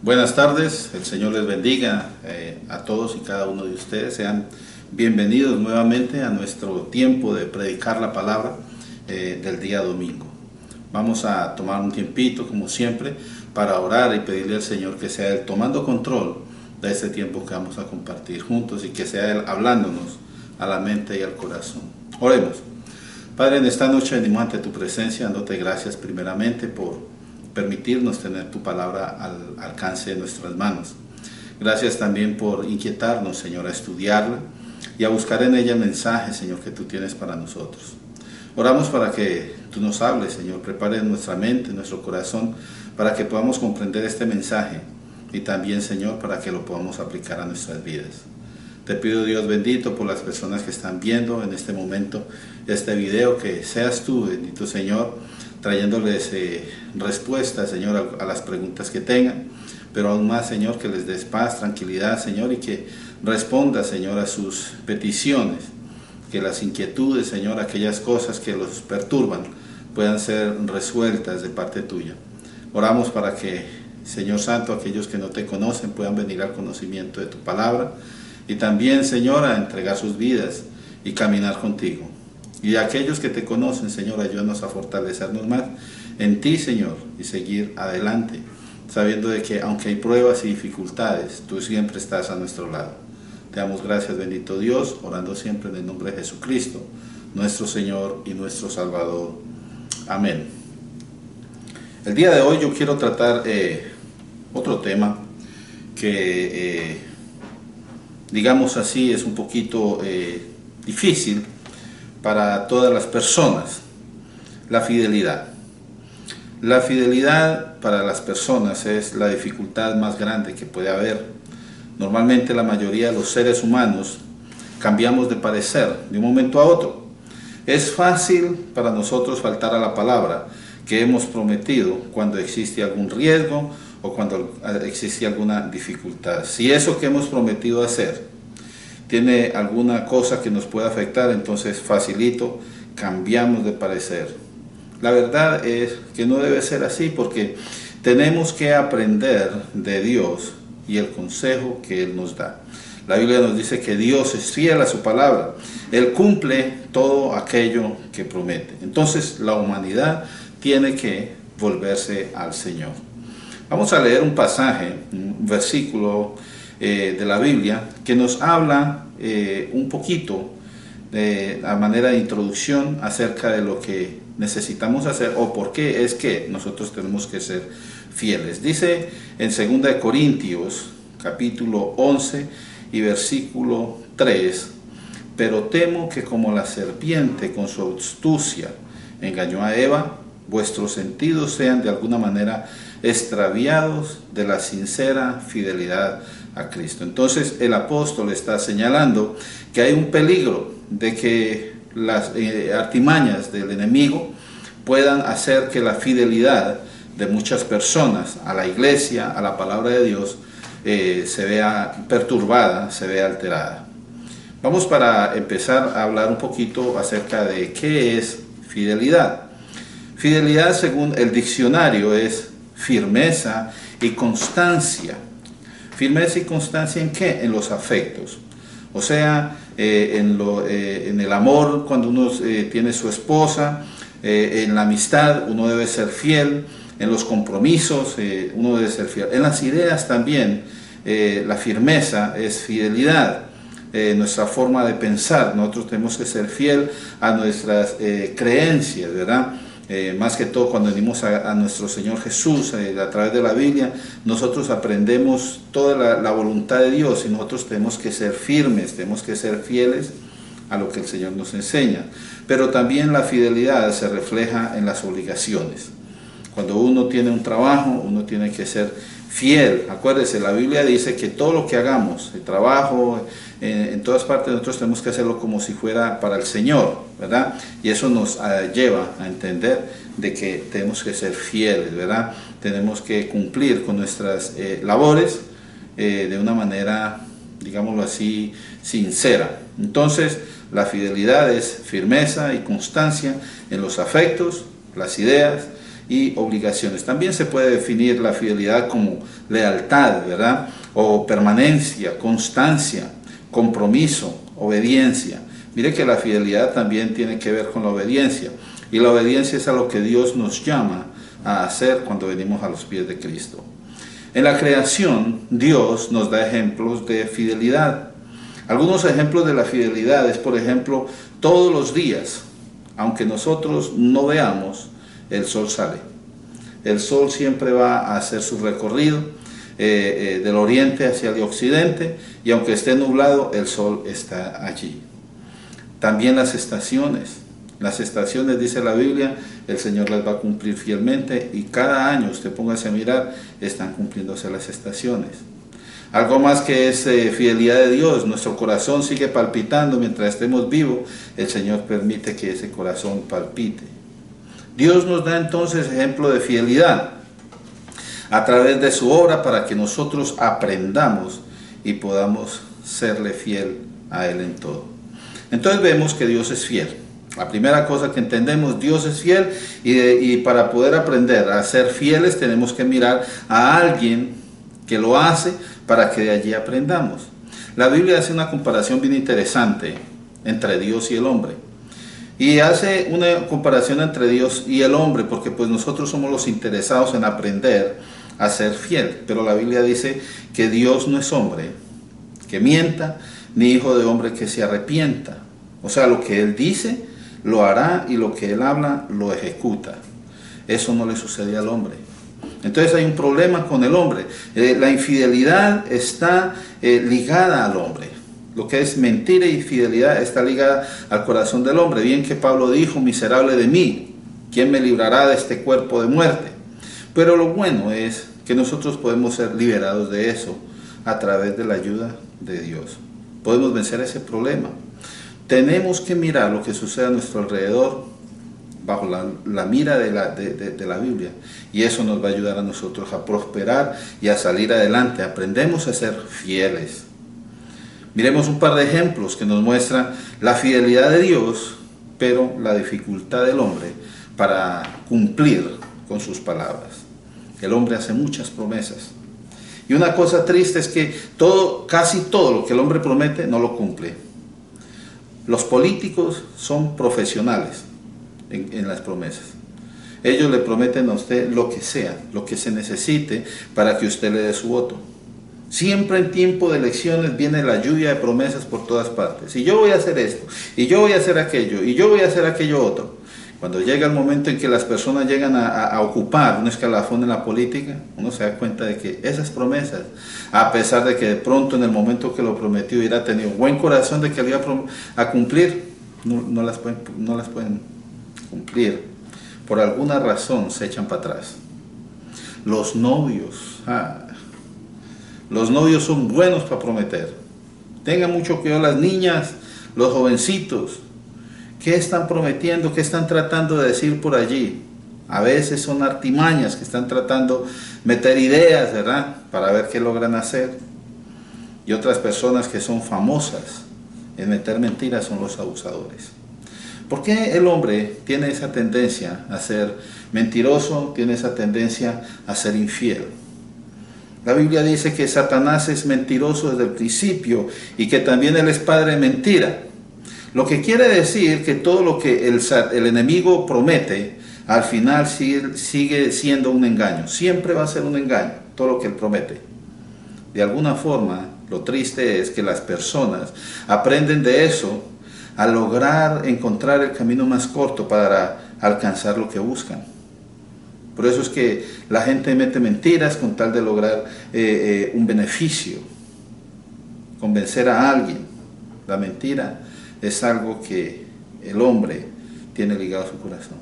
Buenas tardes, el Señor les bendiga a todos y cada uno de ustedes. Sean bienvenidos nuevamente a nuestro tiempo de predicar la palabra del día domingo. Vamos a tomar un tiempito, como siempre, para orar y pedirle al Señor que sea Él tomando control de este tiempo que vamos a compartir juntos y que sea Él hablándonos a la mente y al corazón. Oremos. Padre, en esta noche venimos ante tu presencia, dándote gracias primeramente por permitirnos tener tu palabra al alcance de nuestras manos. Gracias también por inquietarnos, Señor, a estudiarla y a buscar en ella el mensaje, Señor, que tú tienes para nosotros. Oramos para que tú nos hables, Señor, prepare nuestra mente, nuestro corazón, para que podamos comprender este mensaje y también, Señor, para que lo podamos aplicar a nuestras vidas. Te pido, Dios bendito, por las personas que están viendo en este momento este video, que seas tú, bendito Señor, trayéndoles respuestas, Señor, a las preguntas que tengan, pero aún más, Señor, que les des paz, tranquilidad, Señor, y que responda, Señor, a sus peticiones, que las inquietudes, Señor, aquellas cosas que los perturban, puedan ser resueltas de parte tuya. Oramos para que, Señor Santo, aquellos que no te conocen puedan venir al conocimiento de tu palabra, y también, Señor, a entregar sus vidas y caminar contigo. Y a aquellos que te conocen, Señor, ayúdanos a fortalecernos más en ti, Señor, y seguir adelante, sabiendo de que aunque hay pruebas y dificultades, tú siempre estás a nuestro lado. Te damos gracias, bendito Dios, orando siempre en el nombre de Jesucristo, nuestro Señor y nuestro Salvador. Amén. El día de hoy yo quiero tratar otro tema que, digamos así, es un poquito difícil para todas las personas: la fidelidad. La fidelidad para las personas es la dificultad más grande que puede haber. Normalmente la mayoría de los seres humanos cambiamos de parecer de un momento a otro. Es fácil para nosotros faltar a la palabra que hemos prometido cuando existe algún riesgo o cuando existe alguna dificultad. Si eso que hemos prometido hacer tiene alguna cosa que nos pueda afectar, entonces facilito cambiamos de parecer. La verdad es que no debe ser así, porque tenemos que aprender de Dios y el consejo que Él nos da. La Biblia nos dice que Dios es fiel a su palabra. Él cumple todo aquello que promete. Entonces la humanidad tiene que volverse al Señor. Vamos a leer un pasaje, un versículo de la Biblia que nos habla un poquito a manera de introducción acerca de lo que necesitamos hacer o por qué es que nosotros tenemos que ser fieles. Dice en 2 Corintios capítulo 11 y versículo 3: pero temo que como la serpiente con su astucia engañó a Eva, vuestros sentidos sean de alguna manera extraviados de la sincera fidelidad a Cristo. Entonces el apóstol está señalando que hay un peligro de que las artimañas del enemigo puedan hacer que la fidelidad de muchas personas a la iglesia, a la palabra de Dios, se vea perturbada, se vea alterada. Vamos para empezar a hablar un poquito acerca de qué es fidelidad. Fidelidad, según el diccionario, es firmeza y constancia. ¿Firmeza y constancia en qué? En los afectos. O sea, en el amor, cuando uno tiene su esposa, en la amistad uno debe ser fiel, en los compromisos uno debe ser fiel. En las ideas también la firmeza es fidelidad. Nuestra forma de pensar, nosotros tenemos que ser fiel a nuestras creencias, ¿verdad? Más que todo cuando venimos a nuestro Señor Jesús a través de la Biblia, nosotros aprendemos toda la voluntad de Dios y nosotros tenemos que ser firmes, tenemos que ser fieles a lo que el Señor nos enseña. Pero también la fidelidad se refleja en las obligaciones. Cuando uno tiene un trabajo, uno tiene que ser fiel. Acuérdese, la Biblia dice que todo lo que hagamos, el trabajo, en todas partes, nosotros tenemos que hacerlo como si fuera para el Señor, ¿verdad? Y eso nos lleva a entender de que tenemos que ser fieles, ¿verdad? Tenemos que cumplir con nuestras labores de una manera, digámoslo así, sincera. Entonces, la fidelidad es firmeza y constancia en los afectos, las ideas y obligaciones. También se puede definir la fidelidad como lealtad, ¿verdad? O permanencia, constancia, compromiso, obediencia. Mire que la fidelidad también tiene que ver con la obediencia. Y la obediencia es a lo que Dios nos llama a hacer cuando venimos a los pies de Cristo. En la creación, Dios nos da ejemplos de fidelidad. Algunos ejemplos de la fidelidad es, por ejemplo, todos los días, aunque nosotros no veamos, el sol sale. El sol siempre va a hacer su recorrido del oriente hacia el occidente, y aunque esté nublado, el sol está allí. También las estaciones. Las estaciones, dice la Biblia, el Señor las va a cumplir fielmente, y cada año, usted póngase a mirar, están cumpliéndose las estaciones. Algo más que es fidelidad de Dios, nuestro corazón sigue palpitando mientras estemos vivos, el Señor permite que ese corazón palpite. Dios nos da entonces ejemplo de fidelidad a través de su obra para que nosotros aprendamos y podamos serle fiel a Él en todo. Entonces vemos que Dios es fiel. La primera cosa que entendemos, Dios es fiel, y para poder aprender a ser fieles tenemos que mirar a alguien que lo hace para que de allí aprendamos. La Biblia hace una comparación bien interesante entre Dios y el hombre. Y hace una comparación entre Dios y el hombre porque pues nosotros somos los interesados en aprender a ser fiel. Pero la Biblia dice que Dios no es hombre que mienta, ni hijo de hombre que se arrepienta. O sea, lo que Él dice lo hará, y lo que Él habla lo ejecuta. Eso no le sucede al hombre. Entonces hay un problema con el hombre. La infidelidad está ligada al hombre. Lo que es mentira y fidelidad está ligada al corazón del hombre. Bien que Pablo dijo, miserable de mí, ¿quién me librará de este cuerpo de muerte? Pero lo bueno es que nosotros podemos ser liberados de eso a través de la ayuda de Dios. Podemos vencer ese problema. Tenemos que mirar lo que sucede a nuestro alrededor bajo la mira de la Biblia, y eso nos va a ayudar a nosotros a prosperar y a salir adelante. Aprendemos a ser fieles. Miremos un par de ejemplos que nos muestran la fidelidad de Dios, pero la dificultad del hombre para cumplir con sus palabras. El hombre hace muchas promesas, y una cosa triste es que casi todo lo que el hombre promete no lo cumple. Los políticos son profesionales en las promesas. Ellos le prometen a usted lo que sea, lo que se necesite para que usted le dé su voto. Siempre en tiempo de elecciones viene la lluvia de promesas por todas partes. Y yo voy a hacer esto, y yo voy a hacer aquello, y yo voy a hacer aquello otro. Cuando llega el momento en que las personas llegan a ocupar un escalafón en la política, uno se da cuenta de que esas promesas, a pesar de que de pronto en el momento que lo prometió hubiera tenido buen corazón de que lo iba a cumplir, no las pueden cumplir. Por alguna razón se echan para atrás. Los novios son buenos para prometer. Tengan mucho cuidado las niñas, los jovencitos. ¿Qué están prometiendo? ¿Qué están tratando de decir por allí? A veces son artimañas que están tratando de meter ideas, ¿verdad? Para ver qué logran hacer. Y otras personas que son famosas en meter mentiras son los abusadores. ¿Por qué el hombre tiene esa tendencia a ser mentiroso? Tiene esa tendencia a ser infiel. La Biblia dice que Satanás es mentiroso desde el principio y que también él es padre de mentira. Lo que quiere decir que todo lo que el enemigo promete, al final sigue siendo un engaño. Siempre va a ser un engaño, todo lo que él promete. De alguna forma, lo triste es que las personas aprenden de eso a lograr encontrar el camino más corto para alcanzar lo que buscan. Por eso es que la gente mete mentiras con tal de lograr un beneficio, convencer a alguien. La mentira es algo que el hombre tiene ligado a su corazón.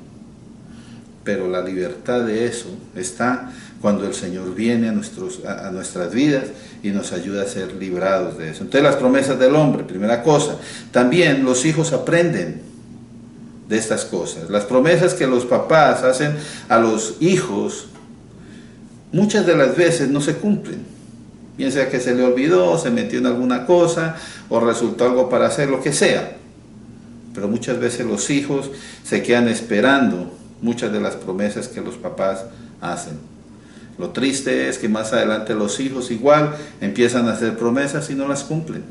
Pero la libertad de eso está cuando el Señor viene a nuestras vidas y nos ayuda a ser librados de eso. Entonces las promesas del hombre, primera cosa. También los hijos aprenden de estas cosas. Las promesas que los papás hacen a los hijos, muchas de las veces no se cumplen. Bien sea que se le olvidó, se metió en alguna cosa, o resultó algo para hacer, lo que sea. Pero muchas veces los hijos se quedan esperando muchas de las promesas que los papás hacen. Lo triste es que más adelante los hijos igual empiezan a hacer promesas y no las cumplen.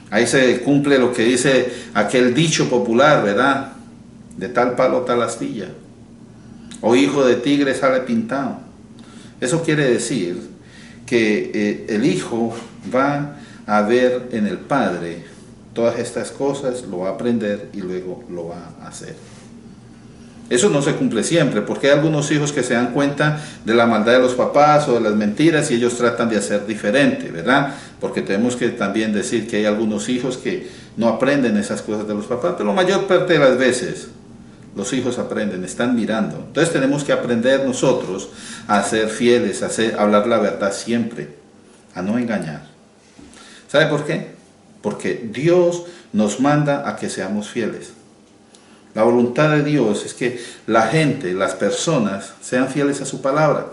Ahí se cumple lo que dice aquel dicho popular, ¿verdad? De tal palo tal astilla. O hijo de tigre sale pintado. Eso quiere decir que el hijo va a ver en el padre todas estas cosas, lo va a aprender y luego lo va a hacer. Eso no se cumple siempre, porque hay algunos hijos que se dan cuenta de la maldad de los papás o de las mentiras y ellos tratan de hacer diferente, ¿verdad? Porque tenemos que también decir que hay algunos hijos que no aprenden esas cosas de los papás, pero la mayor parte de las veces los hijos aprenden, están mirando. Entonces tenemos que aprender nosotros a ser fieles, a hablar la verdad siempre, a no engañar. ¿Sabe por qué? Porque Dios nos manda a que seamos fieles. La voluntad de Dios es que la gente, las personas, sean fieles a su palabra.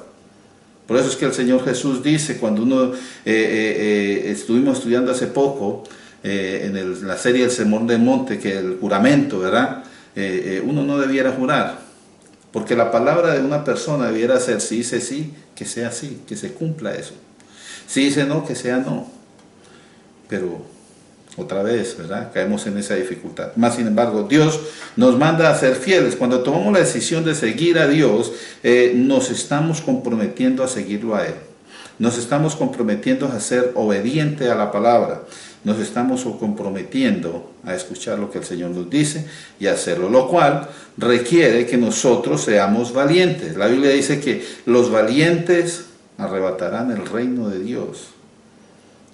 Por eso es que el Señor Jesús dice, cuando estuvimos estudiando hace poco, en la serie El Sermón del Monte, que el juramento, ¿verdad? Uno no debiera jurar, porque la palabra de una persona debiera ser, si dice sí, que sea sí, que se cumpla eso. Si dice no, que sea no. Pero otra vez, ¿verdad? Caemos en esa dificultad. Más sin embargo, Dios nos manda a ser fieles. Cuando tomamos la decisión de seguir a Dios, nos estamos comprometiendo a seguirlo a Él. Nos estamos comprometiendo a ser obediente a la palabra. Nos estamos comprometiendo a escuchar lo que el Señor nos dice y hacerlo, lo cual requiere que nosotros seamos valientes. La Biblia dice que los valientes arrebatarán el reino de Dios.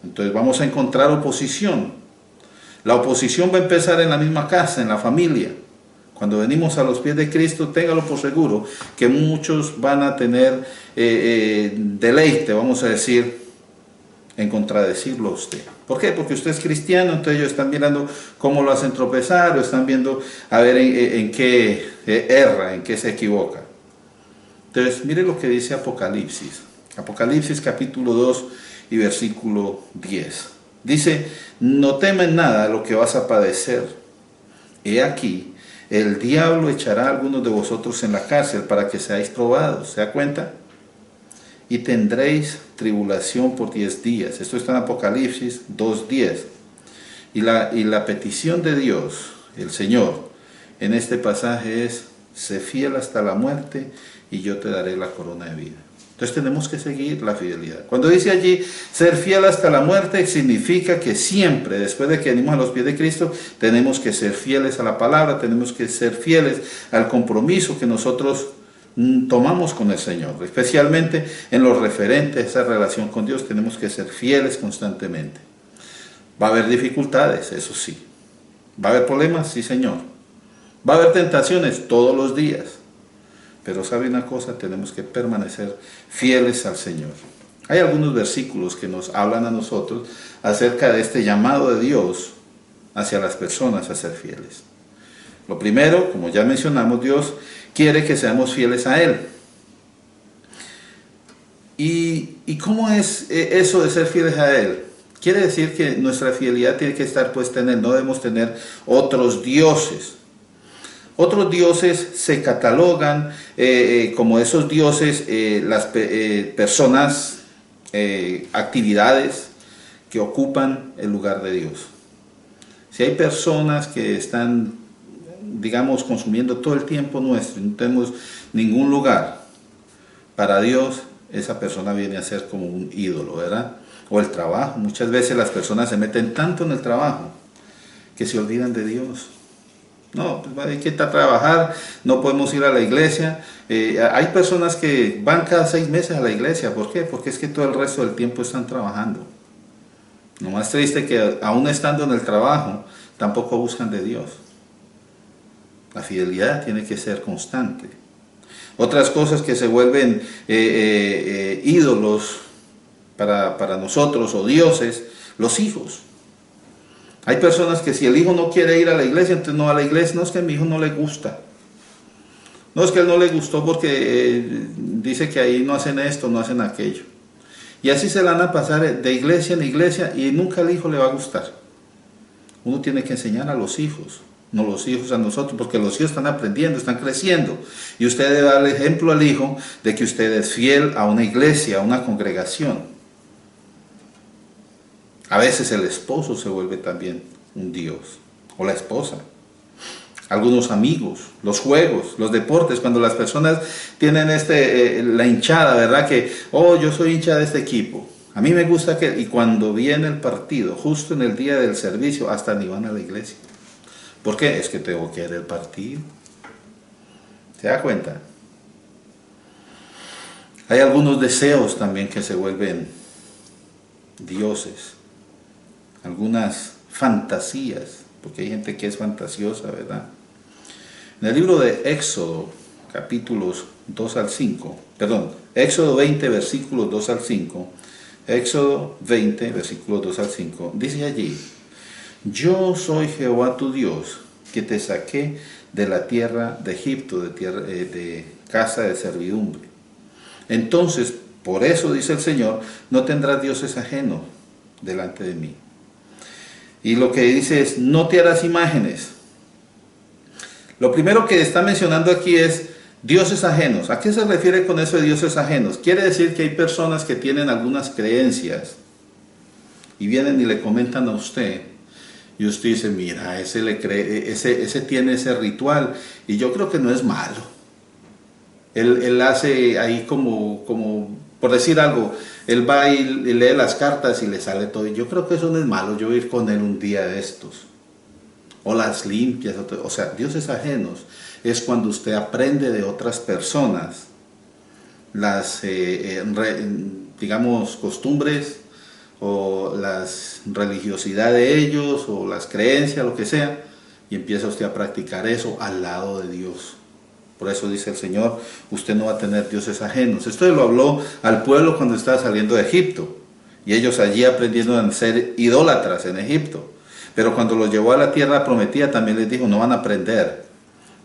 Entonces vamos a encontrar oposición. La oposición va a empezar en la misma casa, en la familia. Cuando venimos a los pies de Cristo, téngalo por seguro que muchos van a tener deleite, vamos a decir, en contradecirlo a usted. ¿Por qué? Porque usted es cristiano, entonces ellos están mirando cómo lo hacen tropezar, o están viendo a ver en qué erra, en qué se equivoca. Entonces, mire lo que dice Apocalipsis. Apocalipsis capítulo 2 y versículo 10. Dice, no temen nada de lo que vas a padecer. He aquí, el diablo echará a algunos de vosotros en la cárcel para que seáis probados. ¿Se da cuenta? Y tendréis tribulación por 10 días. Esto está en Apocalipsis 2:10. Y la petición de Dios, el Señor, en este pasaje es, sé fiel hasta la muerte y yo te daré la corona de vida. Entonces tenemos que seguir la fidelidad. Cuando dice allí, ser fiel hasta la muerte, significa que siempre, después de que venimos a los pies de Cristo, tenemos que ser fieles a la palabra, tenemos que ser fieles al compromiso que nosotros tomamos con el Señor. Especialmente en lo referente a esa relación con Dios, tenemos que ser fieles constantemente. Va a haber dificultades, eso sí. ¿Va a haber problemas? Sí, Señor. ¿Va a haber tentaciones? Todos los días. Pero sabe una cosa, tenemos que permanecer fieles al Señor. Hay algunos versículos que nos hablan a nosotros acerca de este llamado de Dios hacia las personas a ser fieles. Lo primero, como ya mencionamos, Dios quiere que seamos fieles a Él. ¿Y cómo es eso de ser fieles a Él? Quiere decir que nuestra fidelidad tiene que estar puesta en Él, no debemos tener otros dioses. Otros dioses se catalogan como esos dioses, las personas, actividades que ocupan el lugar de Dios. Si hay personas que están, digamos, consumiendo todo el tiempo nuestro y no tenemos ningún lugar, para Dios esa persona viene a ser como un ídolo, ¿verdad? O el trabajo. Muchas veces las personas se meten tanto en el trabajo que se olvidan de Dios. No, pues hay que ir a trabajar, no podemos ir a la iglesia. Hay personas que van cada 6 meses a la iglesia. ¿Por qué? Porque es que todo el resto del tiempo están trabajando. Lo más triste es que aún estando en el trabajo, tampoco buscan de Dios. La fidelidad tiene que ser constante. Otras cosas que se vuelven ídolos para nosotros o dioses, los hijos. Hay personas que si el hijo no quiere ir a la iglesia, entonces no va a la iglesia. No, es que a mi hijo no le gusta. No, es que a él no le gustó porque dice que ahí no hacen esto, no hacen aquello. Y así se la van a pasar de iglesia en iglesia y nunca al hijo le va a gustar. Uno tiene que enseñar a los hijos no los hijos a nosotros, porque los hijos están aprendiendo, están creciendo. Y usted debe darle ejemplo al hijo de que usted es fiel a una iglesia, a una congregación. A veces el esposo se vuelve también un Dios, o la esposa. Algunos amigos, los juegos, los deportes, cuando las personas tienen la hinchada, ¿verdad? Que, oh, yo soy hincha de este equipo. A mí me gusta que, y cuando viene el partido, justo en el día del servicio, hasta ni van a la iglesia. ¿Por qué? Es que tengo que ir al partido. ¿Se da cuenta? Hay algunos deseos también que se vuelven dioses. Algunas fantasías, porque hay gente que es fantasiosa, ¿verdad? En el libro de Éxodo, capítulos 2 al 5, perdón, Éxodo 20, versículos 2 al 5, Éxodo 20, versículos 2 al 5, dice allí: yo soy Jehová tu Dios, que te saqué de la tierra de Egipto, de casa de servidumbre. Entonces, por eso dice el Señor, no tendrás dioses ajenos delante de mí. Y lo que dice es, no te harás imágenes. Lo primero que está mencionando aquí es dioses ajenos. ¿A qué se refiere con eso de dioses ajenos? Quiere decir que hay personas que tienen algunas creencias y vienen y le comentan a usted, y usted dice, mira, ese tiene ese ritual, y yo creo que no es malo. Él hace ahí como, por decir algo, él va y lee las cartas y le sale todo. Y yo creo que eso no es malo, yo voy a ir con él un día de estos. O las limpias, o sea, dioses ajenos es cuando usted aprende de otras personas las, digamos, costumbres, o las religiosidad de ellos, o las creencias, lo que sea, y empieza usted a practicar eso al lado de Dios. Por eso dice el Señor, usted no va a tener dioses ajenos. Esto lo habló al pueblo cuando estaba saliendo de Egipto, y ellos allí aprendiendo a ser idólatras en Egipto. Pero cuando los llevó a la tierra prometida también les dijo, no van a aprender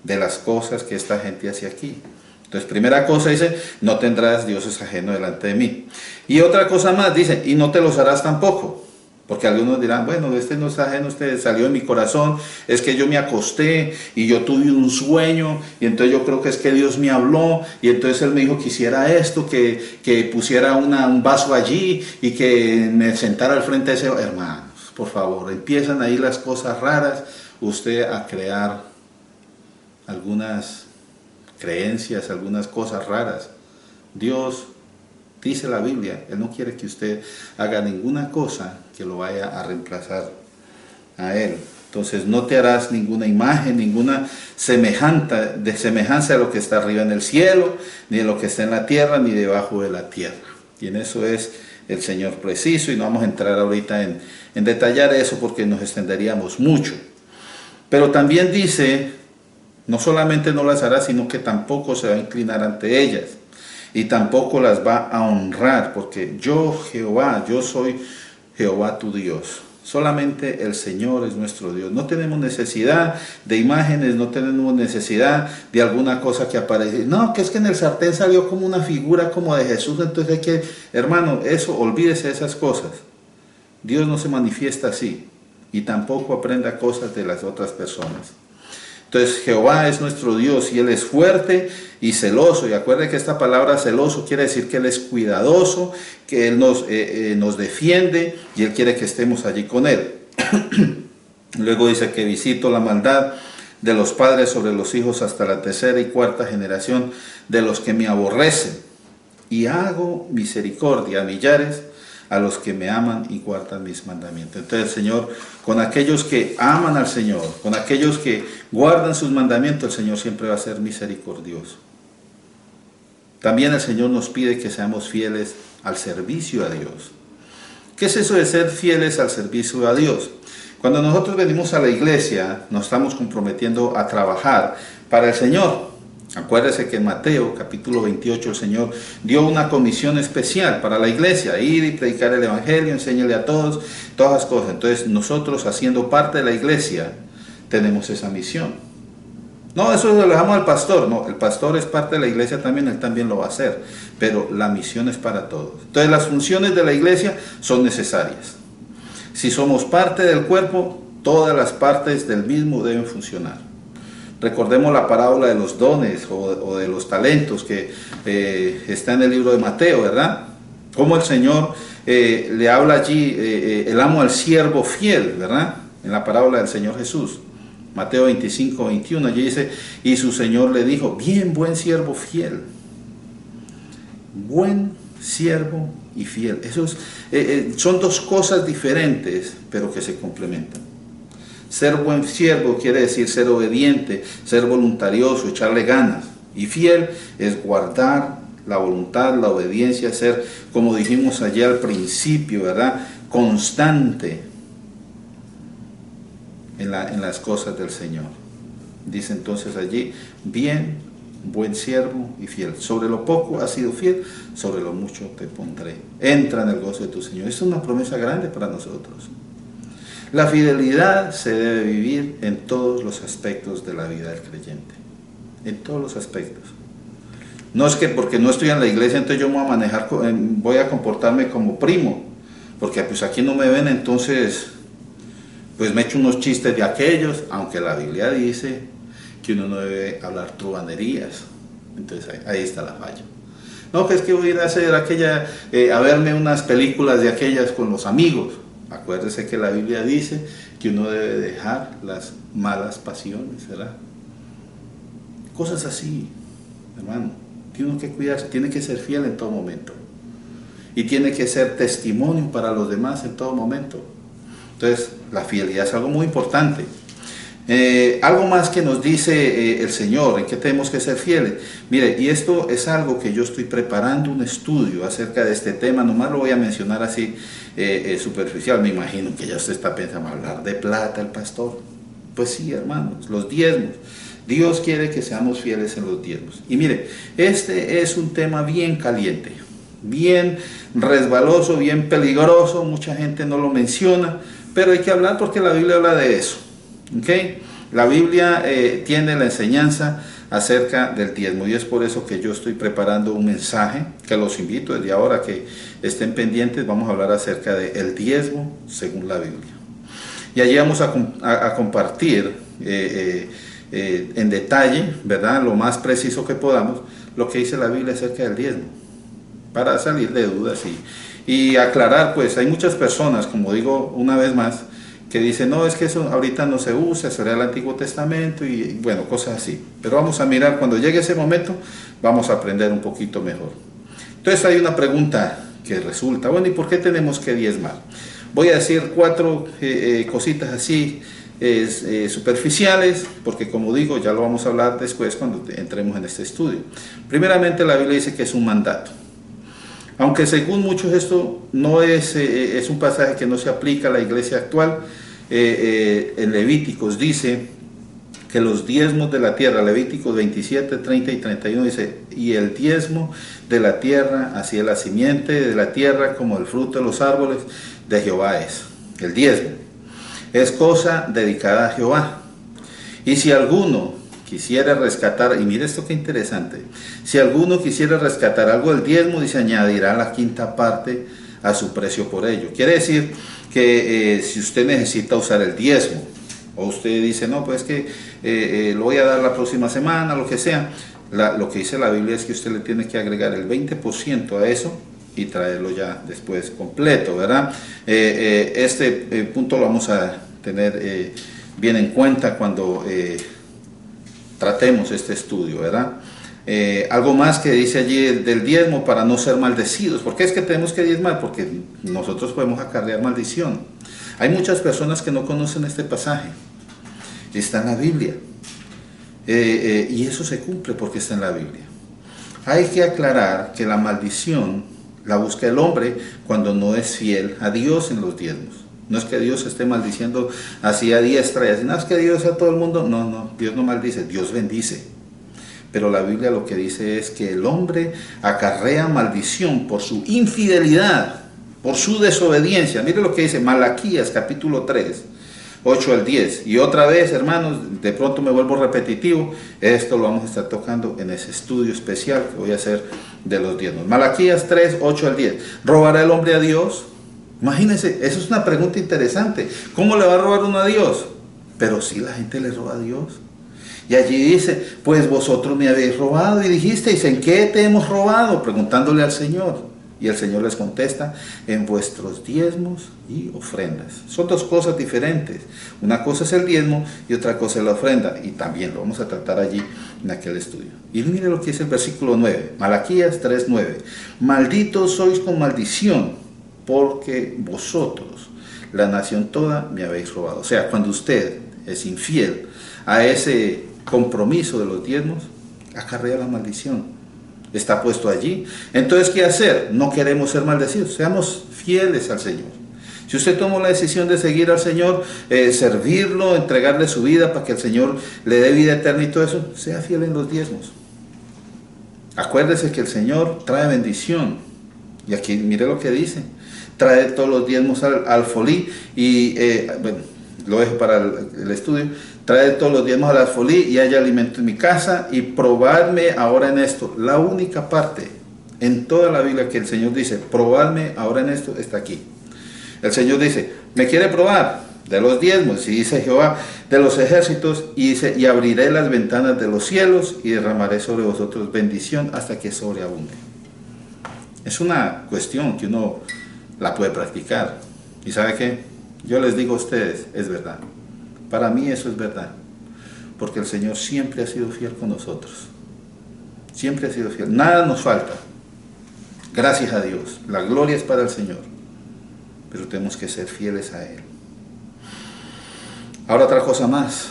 de las cosas que esta gente hace aquí. Entonces, primera cosa dice, no tendrás dioses ajenos delante de mí. Y otra cosa más dice, y no te los harás tampoco. Porque algunos dirán, bueno, este no es ajeno, este salió de mi corazón, es que yo me acosté y yo tuve un sueño, y entonces yo creo que es que Dios me habló, y entonces Él me dijo que hiciera esto, que pusiera un vaso allí, y que me sentara al frente de ese. Hermanos, por favor, empiezan ahí las cosas raras, usted a crear algunas creencias, algunas cosas raras. Dios, dice la Biblia, Él no quiere que usted haga ninguna cosa que lo vaya a reemplazar a Él. Entonces no te harás ninguna imagen, ninguna semejanza de lo que está arriba en el cielo, ni de lo que está en la tierra, ni debajo de la tierra. Y en eso es el Señor preciso, y no vamos a entrar ahorita en detallar eso porque nos extenderíamos mucho. Pero también dice, no solamente no las hará, sino que tampoco se va a inclinar ante ellas, y tampoco las va a honrar, porque yo Jehová, yo soy Jehová tu Dios. Solamente el Señor es nuestro Dios. No tenemos necesidad de imágenes, no tenemos necesidad de alguna cosa que aparece. No, que es que en el sartén salió como una figura como de Jesús, entonces hay que, hermano, eso, olvídese de esas cosas. Dios no se manifiesta así, y tampoco aprenda cosas de las otras personas. Entonces Jehová es nuestro Dios, y Él es fuerte y celoso. Y acuerde que esta palabra celoso quiere decir que Él es cuidadoso, que Él nos defiende, y Él quiere que estemos allí con Él. Luego dice que visito la maldad de los padres sobre los hijos hasta la tercera y cuarta generación de los que me aborrecen, y hago misericordia a millares a los que me aman y guardan mis mandamientos. Entonces el Señor, con aquellos que aman al Señor, con aquellos que guardan sus mandamientos, el Señor siempre va a ser misericordioso. También el Señor nos pide que seamos fieles al servicio a Dios. ¿Qué es eso de ser fieles al servicio a Dios? Cuando nosotros venimos a la iglesia, nos estamos comprometiendo a trabajar para el Señor. Acuérdese que en Mateo capítulo 28 el Señor dio una comisión especial para la iglesia: ir y predicar el evangelio, enséñale a todos, todas las cosas. Entonces nosotros, haciendo parte de la iglesia, tenemos esa misión. No, eso lo dejamos al pastor. No, el pastor es parte de la iglesia también, él también lo va a hacer, pero la misión es para todos. Entonces las funciones de la iglesia son necesarias. Si somos parte del cuerpo, Todas las partes del mismo deben funcionar. Recordemos la parábola de los dones o de los talentos que está en el libro de Mateo, ¿verdad? Cómo el Señor le habla allí, el amo al siervo fiel, ¿verdad? En la parábola del Señor Jesús. Mateo 25, 21, allí dice, y su Señor le dijo, bien, buen siervo fiel. Buen siervo y fiel. Son dos cosas diferentes, pero que se complementan. Ser buen siervo quiere decir ser obediente, ser voluntarioso, echarle ganas. Y fiel es guardar la voluntad, la obediencia, ser, como dijimos allá al principio, ¿verdad? Constante en las cosas del Señor. Dice entonces allí, bien, buen siervo y fiel. Sobre lo poco has sido fiel, sobre lo mucho te pondré. Entra en el gozo de tu Señor. Esto es una promesa grande para nosotros. La fidelidad se debe vivir en todos los aspectos de la vida del creyente. En todos los aspectos. No es que porque no estoy en la iglesia, entonces yo me voy a manejar, voy a comportarme como primo. Porque pues aquí no me ven, entonces pues me echo unos chistes de aquellos, aunque la Biblia dice que uno no debe hablar truhanerías. Entonces ahí está la falla. No, que es que voy a ir a hacer a verme unas películas de aquellas con los amigos. Acuérdese que la Biblia dice que uno debe dejar las malas pasiones, ¿verdad? Cosas así, hermano. Tiene uno que cuidarse, tiene que ser fiel en todo momento. Y tiene que ser testimonio para los demás en todo momento. Entonces, la fidelidad es algo muy importante. Algo más que nos dice el Señor, en qué tenemos que ser fieles. Mire, y esto es algo que yo estoy preparando un estudio acerca de este tema, nomás lo voy a mencionar así superficial. Me imagino que ya usted está pensando, hablar de plata el pastor. Pues sí, hermanos, los diezmos. Dios quiere que seamos fieles en los diezmos. Y mire, este es un tema bien caliente, bien resbaloso, bien peligroso, mucha gente no lo menciona, pero hay que hablar porque la Biblia habla de eso. ¿Okay? La Biblia tiene la enseñanza acerca del diezmo y es por eso que yo estoy preparando un mensaje que los invito desde ahora que estén pendientes. Vamos a hablar acerca del diezmo según la Biblia y allí vamos a compartir en detalle, ¿verdad? Lo más preciso que podamos lo que dice la Biblia acerca del diezmo para salir de dudas y aclarar. Pues hay muchas personas, como digo una vez más, que dicen, no, es que eso ahorita no se usa, eso era el Antiguo Testamento y bueno, cosas así. Pero vamos a mirar, cuando llegue ese momento, vamos a aprender un poquito mejor. Entonces hay una pregunta que resulta, bueno, ¿y por qué tenemos que diezmar? Voy a decir 4 cositas así superficiales, porque como digo, ya lo vamos a hablar después cuando entremos en este estudio. Primeramente, la Biblia dice que es un mandato. Aunque según muchos esto no es un pasaje que no se aplica a la iglesia actual. En Levíticos dice que los diezmos de la tierra, Levíticos 27, 30 y 31 dice, y el diezmo de la tierra, así es la simiente de la tierra como el fruto de los árboles de Jehová es. El diezmo es cosa dedicada a Jehová. Y si alguno quisiera rescatar, y mire esto que interesante, si alguno quisiera rescatar algo del diezmo, dice, añadirá la quinta parte a su precio por ello. Quiere decir que si usted necesita usar el diezmo, o usted dice, no, pues que lo voy a dar la próxima semana, lo que sea, lo que dice la Biblia es que usted le tiene que agregar el 20% a eso y traerlo ya después completo, ¿verdad? Este punto lo vamos a tener bien en cuenta cuando tratemos este estudio, ¿verdad? Algo más que dice allí del diezmo para no ser maldecidos. ¿Por qué es que tenemos que diezmar? Porque nosotros podemos acarrear maldición. Hay muchas personas que no conocen este pasaje. Está en la Biblia. Y eso se cumple porque está en la Biblia. Hay que aclarar que la maldición la busca el hombre cuando no es fiel a Dios en los diezmos. No es que Dios esté maldiciendo así a diestra y así, no es que Dios a todo el mundo, no, Dios no maldice, Dios bendice. Pero la Biblia lo que dice es que el hombre acarrea maldición por su infidelidad, por su desobediencia. Mire lo que dice Malaquías capítulo 3, 8 al 10. Y otra vez, hermanos, de pronto me vuelvo repetitivo, esto lo vamos a estar tocando en ese estudio especial que voy a hacer de los diezmos. Malaquías 3, 8 al 10. ¿Robará el hombre a Dios? Imagínense, eso es una pregunta interesante. ¿Cómo le va a robar uno a Dios? Pero sí, la gente le roba a Dios. Y allí dice, pues vosotros me habéis robado y dijisteis, ¿en qué te hemos robado? Preguntándole al Señor. Y el Señor les contesta, en vuestros diezmos y ofrendas. Son dos cosas diferentes. Una cosa es el diezmo y otra cosa es la ofrenda. Y también lo vamos a tratar allí en aquel estudio. Y mire lo que dice el versículo 9, Malaquías 3:9. Malditos sois con maldición, porque vosotros, la nación toda, me habéis robado. O sea, cuando usted es infiel a ese compromiso de los diezmos, acarrea la maldición. Está puesto allí. Entonces, ¿qué hacer? No queremos ser maldecidos. Seamos fieles al Señor. Si usted tomó la decisión de seguir al Señor, servirlo, entregarle su vida para que el Señor le dé vida eterna y todo eso, sea fiel en los diezmos. Acuérdese que el Señor trae bendición. Y aquí mire lo que dice. Trae todos los diezmos al alfolí y, bueno, lo dejo para el estudio. Trae todos los diezmos al alfolí y haya alimento en mi casa y probadme ahora en esto. La única parte en toda la Biblia que el Señor dice, probadme ahora en esto, está aquí. El Señor dice, ¿me quiere probar? De los diezmos, y dice Jehová, de los ejércitos, y dice, y abriré las ventanas de los cielos y derramaré sobre vosotros bendición hasta que sobreabunde. Es una cuestión que uno la puede practicar. ¿Y sabe qué? Yo les digo a ustedes, es verdad. Para mí eso es verdad, porque el Señor siempre ha sido fiel con nosotros. Siempre ha sido fiel. Nada nos falta. Gracias a Dios. La gloria es para el Señor. Pero tenemos que ser fieles a Él. Ahora otra cosa más.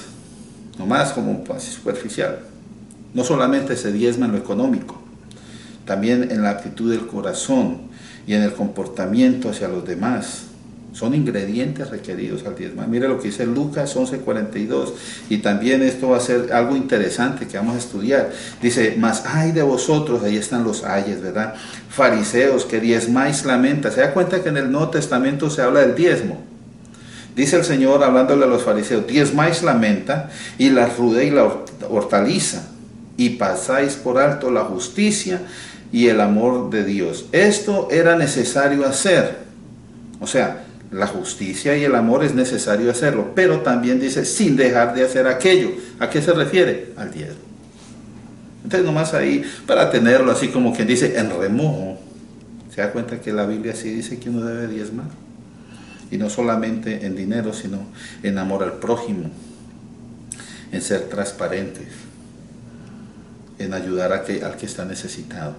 No más como superficial. No solamente se diezma en lo económico, también en la actitud del corazón y en el comportamiento hacia los demás. Son ingredientes requeridos al diezmar. Mire lo que dice Lucas 11:42. Y también esto va a ser algo interesante que vamos a estudiar. Dice, mas ay de vosotros, ahí están los ayes, ¿verdad? Fariseos, que diezmáis la menta. ¿Se da cuenta que en el Nuevo Testamento se habla del diezmo? Dice el Señor hablándole a los fariseos, diezmáis la menta y la ruda y la hortaliza, y pasáis por alto la justicia y el amor de Dios. Esto era necesario hacer. O sea, la justicia y el amor es necesario hacerlo, pero también dice sin dejar de hacer aquello. ¿A qué se refiere? Al diezmo. Entonces nomás ahí para tenerlo así como quien dice en remojo. ¿Se da cuenta que la Biblia sí dice que uno debe diezmar? Y no solamente en dinero, sino en amor al prójimo, en ser transparentes, en ayudar al que está necesitado.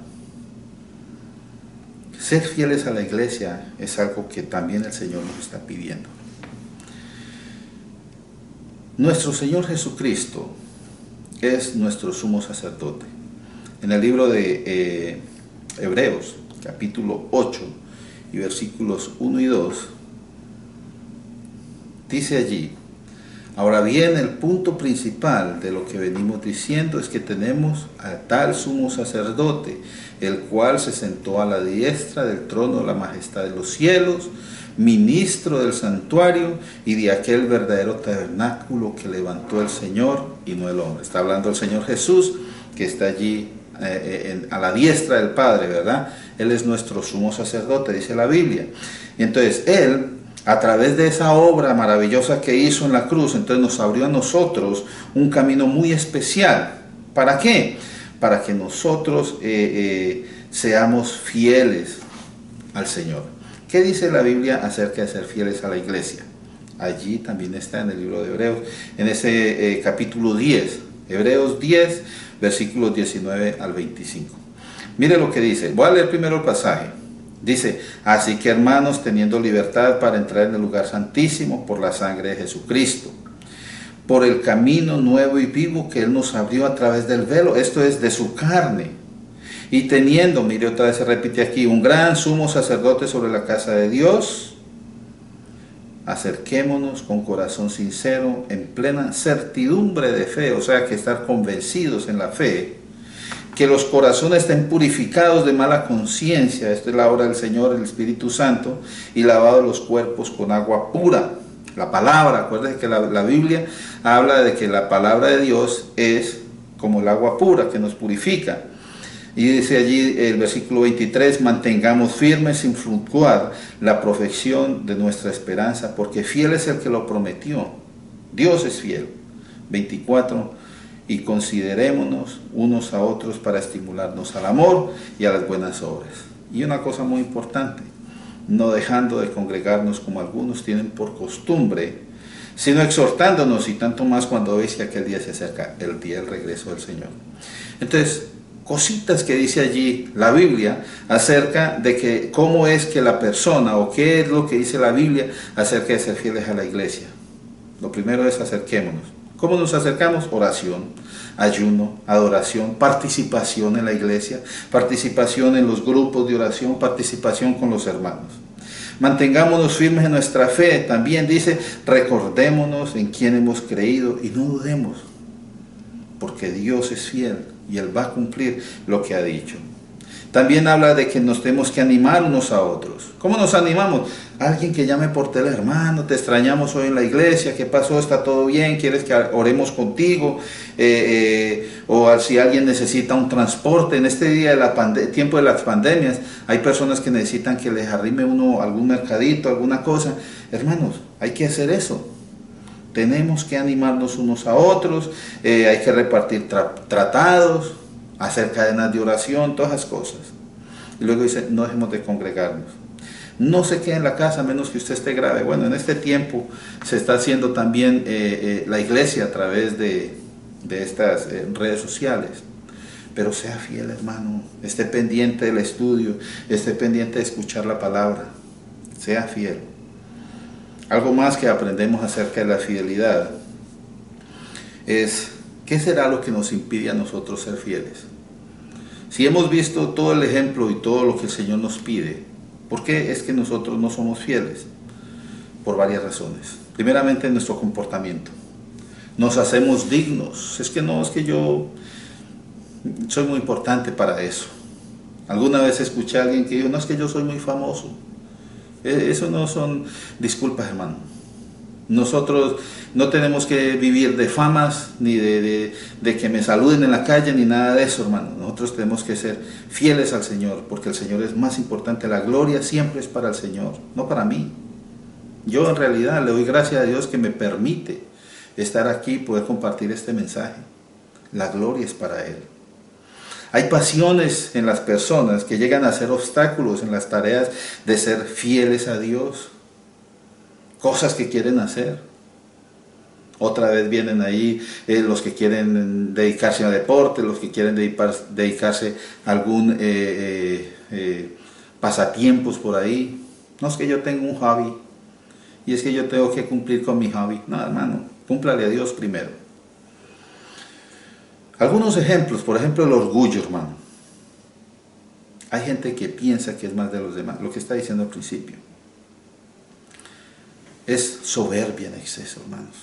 Ser fieles a la iglesia es algo que también el Señor nos está pidiendo. Nuestro Señor Jesucristo es nuestro sumo sacerdote. En el libro de Hebreos, capítulo 8 y versículos 1 y 2, dice allí, ahora bien, el punto principal de lo que venimos diciendo es que tenemos a tal sumo sacerdote, el cual se sentó a la diestra del trono de la majestad de los cielos, ministro del santuario y de aquel verdadero tabernáculo que levantó el Señor y no el hombre. Está hablando el Señor Jesús, que está allí a la diestra del Padre, ¿verdad? Él es nuestro sumo sacerdote, dice la Biblia. Y entonces Él, a través de esa obra maravillosa que hizo en la cruz, entonces nos abrió a nosotros un camino muy especial. ¿Para qué? Para que nosotros seamos fieles al Señor. ¿Qué dice la Biblia acerca de ser fieles a la iglesia? Allí también está en el libro de Hebreos, en ese capítulo 10, Hebreos 10, versículos 19 al 25. Mire lo que dice, voy a leer primero el pasaje. Dice, así que hermanos, teniendo libertad para entrar en el lugar santísimo por la sangre de Jesucristo, por el camino nuevo y vivo que Él nos abrió a través del velo, esto es de su carne, y teniendo, mire otra vez se repite aquí, un gran sumo sacerdote sobre la casa de Dios, acerquémonos con corazón sincero, en plena certidumbre de fe, o sea que estar convencidos en la fe, que los corazones estén purificados de mala conciencia, esta es la obra del Señor, el Espíritu Santo, y lavados los cuerpos con agua pura. La palabra, acuérdense que la Biblia habla de que la palabra de Dios es como el agua pura que nos purifica. Y dice allí el versículo 23, mantengamos firmes sin fluctuar la profesión de nuestra esperanza, porque fiel es el que lo prometió. Dios es fiel. 24, y considerémonos unos a otros para estimularnos al amor y a las buenas obras. Y una cosa muy importante, no dejando de congregarnos como algunos tienen por costumbre, sino exhortándonos, y tanto más cuando veis que aquel día se acerca, el día del regreso del Señor. Entonces, cositas que dice allí la Biblia acerca de que cómo es que la persona, o qué es lo que dice la Biblia acerca de ser fieles a la iglesia. Lo primero es acerquémonos. ¿Cómo nos acercamos? Oración, ayuno, adoración, participación en la iglesia, participación en los grupos de oración, participación con los hermanos. Mantengámonos firmes en nuestra fe. También dice, recordémonos en quién hemos creído y no dudemos, porque Dios es fiel y Él va a cumplir lo que ha dicho. También habla de que nos tenemos que animar unos a otros. ¿Cómo nos animamos? Alguien que llame por teléfono, hermano, te extrañamos hoy en la iglesia, ¿qué pasó? ¿Está todo bien? ¿Quieres que oremos contigo? O si alguien necesita un transporte, en este día de tiempo de las pandemias, hay personas que necesitan que les arrime uno algún mercadito, alguna cosa. Hermanos, hay que hacer eso. Tenemos que animarnos unos a otros, hay que repartir tratados, hacer cadenas de oración, todas esas cosas. Y luego dice, no dejemos de congregarnos. No se quede en la casa a menos que usted esté grave. Bueno, en este tiempo se está haciendo también la iglesia a través de estas redes sociales. Pero sea fiel, hermano. Esté pendiente del estudio, esté pendiente de escuchar la palabra. Sea fiel. Algo más que aprendemos acerca de la fidelidad es, ¿qué será lo que nos impide a nosotros ser fieles? Si hemos visto todo el ejemplo y todo lo que el Señor nos pide, ¿por qué es que nosotros no somos fieles? Por varias razones. Primeramente, nuestro comportamiento. Nos hacemos dignos. Es que yo soy muy importante para eso. Alguna vez escuché a alguien que dijo, no, es que yo soy muy famoso. Eso no son disculpas, hermano. Nosotros no tenemos que vivir de famas, ni de que me saluden en la calle, ni nada de eso, hermano. Nosotros tenemos que ser fieles al Señor, porque el Señor es más importante. La gloria siempre es para el Señor, no para mí. Yo en realidad le doy gracias a Dios que me permite estar aquí y poder compartir este mensaje. La gloria es para Él. Hay pasiones en las personas que llegan a ser obstáculos en las tareas de ser fieles a Dios. Cosas que quieren hacer. Otra vez vienen ahí los que quieren dedicarse a deporte, los que quieren dedicarse a algún pasatiempos por ahí. No es que yo tengo un hobby y es que yo tengo que cumplir con mi hobby. No, hermano, cúmplale a Dios primero. Algunos ejemplos, por ejemplo, el orgullo, hermano. Hay gente que piensa que es más de los demás, lo que está diciendo al principio. Es soberbia en exceso, hermanos.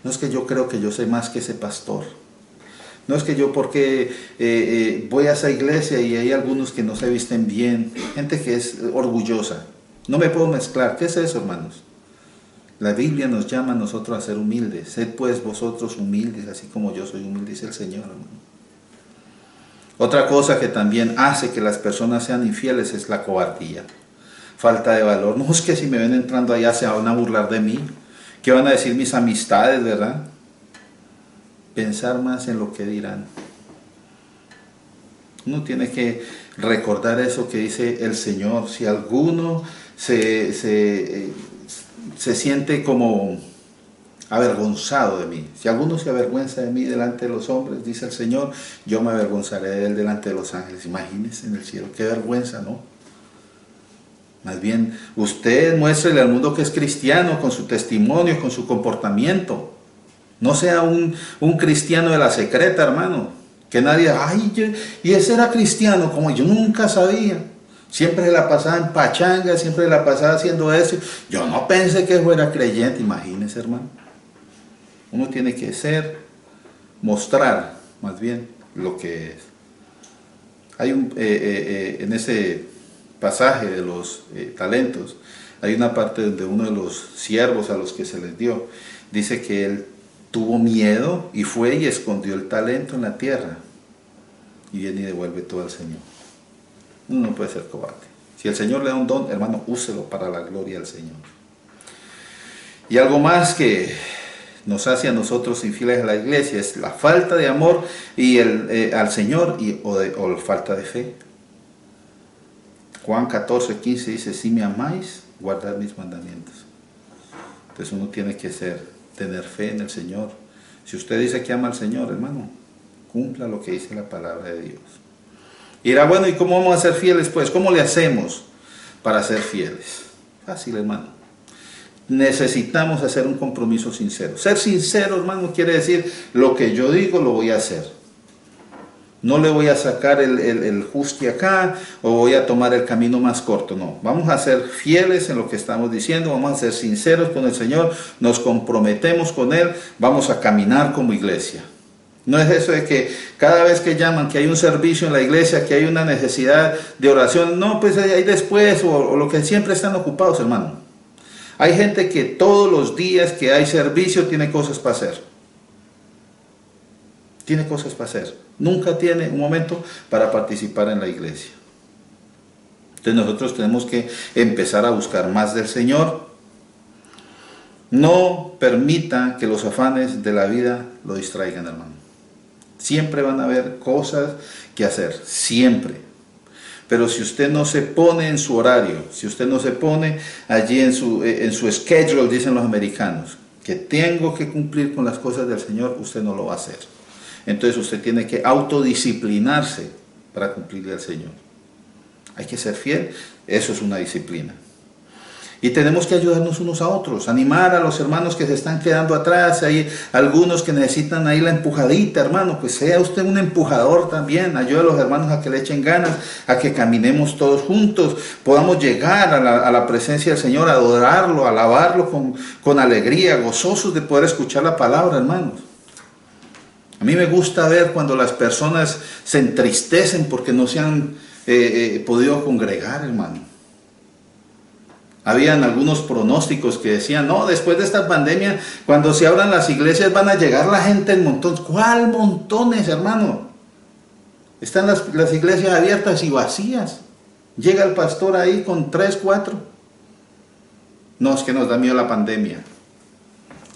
No es que yo creo que yo sé más que ese pastor. No es que yo porque voy a esa iglesia y hay algunos que no se visten bien. Gente que es orgullosa. No me puedo mezclar. ¿Qué es eso, hermanos? La Biblia nos llama a nosotros a ser humildes. Sed pues vosotros humildes, así como yo soy humilde, dice el Señor, hermano. Otra cosa que también hace que las personas sean infieles es la cobardía. Falta de valor. No es que si me ven entrando allá se van a burlar de mí. ¿Qué van a decir mis amistades, verdad? Pensar más en lo que dirán. Uno tiene que recordar eso que dice el Señor. Si alguno se siente como avergonzado de mí, si alguno se avergüenza de mí delante de los hombres, dice el Señor, yo me avergonzaré de él delante de los ángeles. Imagínense en el cielo, qué vergüenza, ¿no? Más bien, usted muéstrele al mundo que es cristiano con su testimonio, con su comportamiento. No sea un cristiano de la secreta, hermano. Que nadie, y ese era cristiano, como yo nunca sabía. Siempre la pasaba en pachanga, siempre la pasaba haciendo eso. Yo no pensé que fuera creyente, imagínese, hermano. Uno tiene que mostrar, más bien, lo que es. Hay en ese pasaje de los talentos, hay una parte donde uno de los siervos a los que se les dio, dice que él tuvo miedo y fue y escondió el talento en la tierra. y viene y devuelve todo al Señor. Uno no puede ser cobarde. Si el Señor le da un don, hermano, úselo para la gloria del Señor. Y algo más que nos hace a nosotros infieles a la iglesia es la falta de amor y al Señor o la falta de fe. Juan 14:15 dice, si me amáis, guardad mis mandamientos. Entonces uno tiene que tener fe en el Señor. Si usted dice que ama al Señor, hermano, cumpla lo que dice la palabra de Dios. Y dirá, bueno, ¿y cómo vamos a ser fieles? Pues, ¿cómo le hacemos para ser fieles? Fácil, hermano. Necesitamos hacer un compromiso sincero. Ser sincero, hermano, quiere decir, lo que yo digo lo voy a hacer. No le voy a sacar el justi acá o voy a tomar el camino más corto. No, vamos a ser fieles en lo que estamos diciendo, vamos a ser sinceros con el Señor, nos comprometemos con Él, vamos a caminar como iglesia. No es eso de que cada vez que llaman que hay un servicio en la iglesia, que hay una necesidad de oración, no, pues ahí después o lo que siempre están ocupados, hermano. Hay gente que todos los días que hay servicio tiene cosas para hacer. Tiene cosas para hacer. Nunca tiene un momento para participar en la iglesia. Entonces nosotros tenemos que empezar a buscar más del Señor. No permita que los afanes de la vida lo distraigan, hermano. Siempre van a haber cosas que hacer, siempre. Pero si usted no se pone en su horario, si usted no se pone allí en su schedule, dicen los americanos, que tengo que cumplir con las cosas del Señor, usted no lo va a hacer. Entonces usted tiene que autodisciplinarse para cumplirle al Señor. Hay que ser fiel, eso es una disciplina. Y tenemos que ayudarnos unos a otros, animar a los hermanos que se están quedando atrás. Hay algunos que necesitan ahí la empujadita, hermano, pues sea usted un empujador también. Ayude a los hermanos a que le echen ganas, a que caminemos todos juntos, podamos llegar a la presencia del Señor, adorarlo, alabarlo con alegría, gozosos de poder escuchar la palabra, hermanos. A mí me gusta ver cuando las personas se entristecen porque no se han podido congregar, hermano. Habían algunos pronósticos que decían, no, después de esta pandemia, cuando se abran las iglesias van a llegar la gente en montones. ¿Cuál montones, hermano? Están las iglesias abiertas y vacías. Llega el pastor ahí con 3, 4. No, es que nos da miedo la pandemia.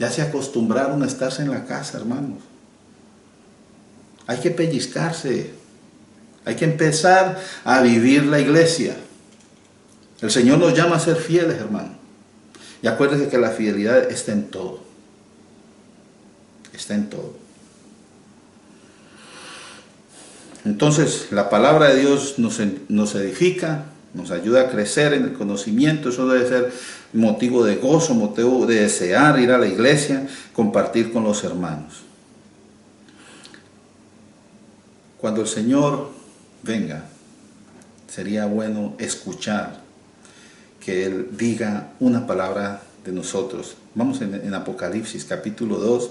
Ya se acostumbraron a estarse en la casa, hermanos. Hay que pellizcarse. Hay que empezar a vivir la iglesia. El Señor nos llama a ser fieles, hermano. Y acuérdense que la fidelidad está en todo. Está en todo. Entonces, la palabra de Dios nos edifica, nos ayuda a crecer en el conocimiento. Eso debe ser motivo de gozo, motivo de desear ir a la iglesia, compartir con los hermanos. Cuando el Señor venga, sería bueno escuchar que Él diga una palabra de nosotros. Vamos en Apocalipsis capítulo 2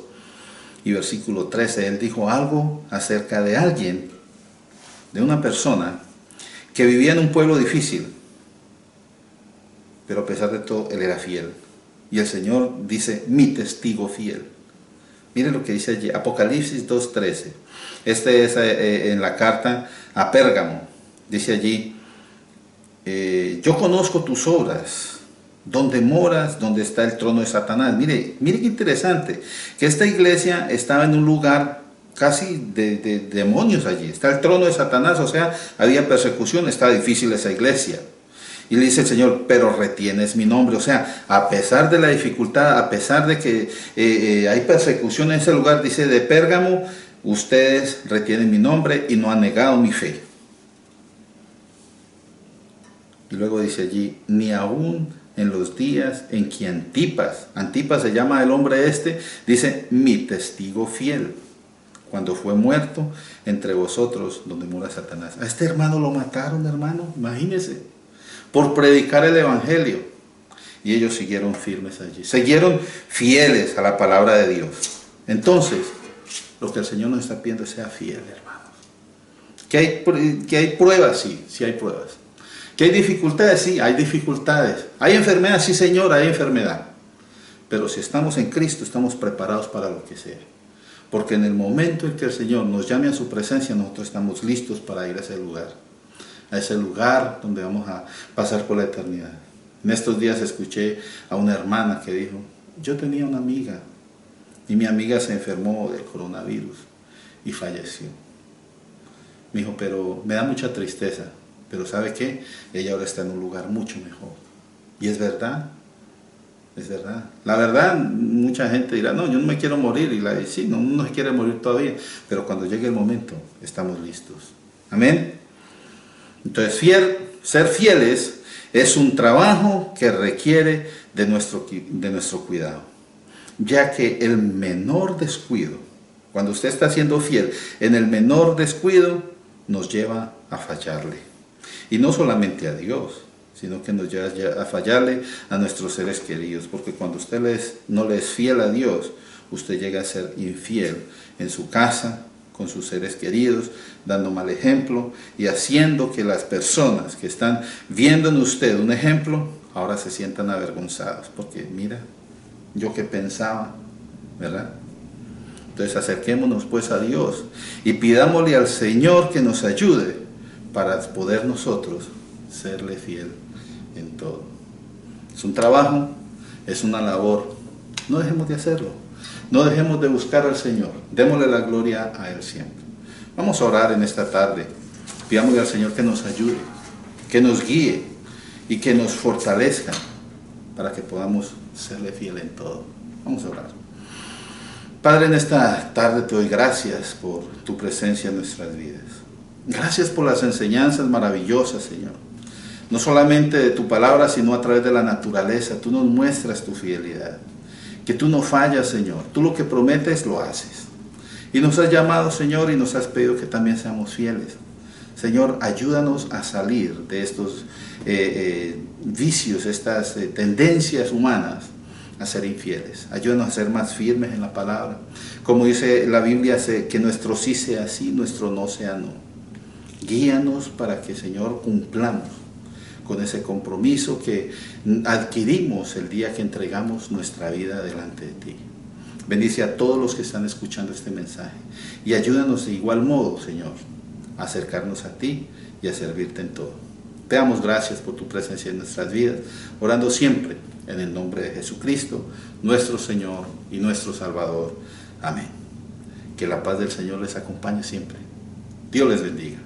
y versículo 13. Él dijo algo acerca de alguien, de una persona que vivía en un pueblo difícil, pero a pesar de todo Él era fiel. Y el Señor dice, mi testigo fiel. Miren lo que dice allí, Apocalipsis 2:13. Este es en la carta a Pérgamo. Dice allí, yo conozco tus obras, donde moras, donde está el trono de Satanás. Mire qué interesante, que esta iglesia estaba en un lugar casi de demonios allí. Está el trono de Satanás, o sea, había persecución, está difícil esa iglesia. Y le dice el Señor, pero retienes mi nombre. O sea, a pesar de la dificultad, a pesar de que hay persecución en ese lugar, dice de Pérgamo, ustedes retienen mi nombre y no han negado mi fe. Y luego dice allí, ni aún en los días en que Antipas se llama el hombre dice, mi testigo fiel, cuando fue muerto entre vosotros donde mora Satanás. A este hermano lo mataron, hermano, imagínense, por predicar el evangelio. Y ellos siguieron firmes allí, siguieron fieles a la palabra de Dios. Entonces, lo que el Señor nos está pidiendo es sea fiel, hermanos. Que hay pruebas, sí hay pruebas. ¿Que hay dificultades? Sí, hay dificultades. ¿Hay enfermedad? Sí, Señor, hay enfermedad. Pero si estamos en Cristo, estamos preparados para lo que sea. porque en el momento en que el Señor nos llame a su presencia, nosotros estamos listos para ir a ese lugar donde vamos a pasar por la eternidad. En estos días escuché a una hermana que dijo, yo tenía una amiga y mi amiga se enfermó del coronavirus y falleció. Me dijo, pero me da mucha tristeza, pero ¿sabe qué? Ella ahora está en un lugar mucho mejor. Y es verdad. Es verdad. La verdad, mucha gente dirá, no, yo no me quiero morir. Y sí, no, uno no se quiere morir todavía. Pero cuando llegue el momento, estamos listos. Amén. Entonces, ser fieles es un trabajo que requiere de nuestro cuidado. Ya que el menor descuido, cuando usted está siendo fiel, en el menor descuido nos lleva a fallarle. Y no solamente a Dios, sino que nos lleva a fallarle a nuestros seres queridos, porque cuando usted no le es fiel a Dios, usted llega a ser infiel en su casa, con sus seres queridos, dando mal ejemplo y haciendo que las personas que están viendo en usted un ejemplo, ahora se sientan avergonzados, porque mira, yo que pensaba, ¿verdad? Entonces acerquémonos pues a Dios y pidámosle al Señor que nos ayude para poder nosotros serle fiel en todo. Es un trabajo, es una labor. No dejemos de hacerlo. No dejemos de buscar al Señor. Démosle la gloria a Él siempre. Vamos a orar en esta tarde. Pidámosle al Señor que nos ayude, que nos guíe y que nos fortalezca para que podamos serle fiel en todo. Vamos a orar. Padre, en esta tarde te doy gracias por tu presencia en nuestras vidas. Gracias por las enseñanzas maravillosas, Señor. No solamente de tu palabra, sino a través de la naturaleza. Tú nos muestras tu fidelidad. Que tú no fallas, Señor. Tú lo que prometes, lo haces. Y nos has llamado, Señor, y nos has pedido que también seamos fieles. Señor, ayúdanos a salir de estos vicios, estas tendencias humanas a ser infieles. Ayúdanos a ser más firmes en la palabra. Como dice la Biblia, que nuestro sí sea sí, nuestro no sea no. Guíanos para que, Señor, cumplamos con ese compromiso que adquirimos el día que entregamos nuestra vida delante de ti. Bendice a todos los que están escuchando este mensaje y ayúdanos de igual modo, Señor, a acercarnos a ti y a servirte en todo. Te damos gracias por tu presencia en nuestras vidas, orando siempre en el nombre de Jesucristo, nuestro Señor y nuestro Salvador. Amén. Que la paz del Señor les acompañe siempre. Dios les bendiga.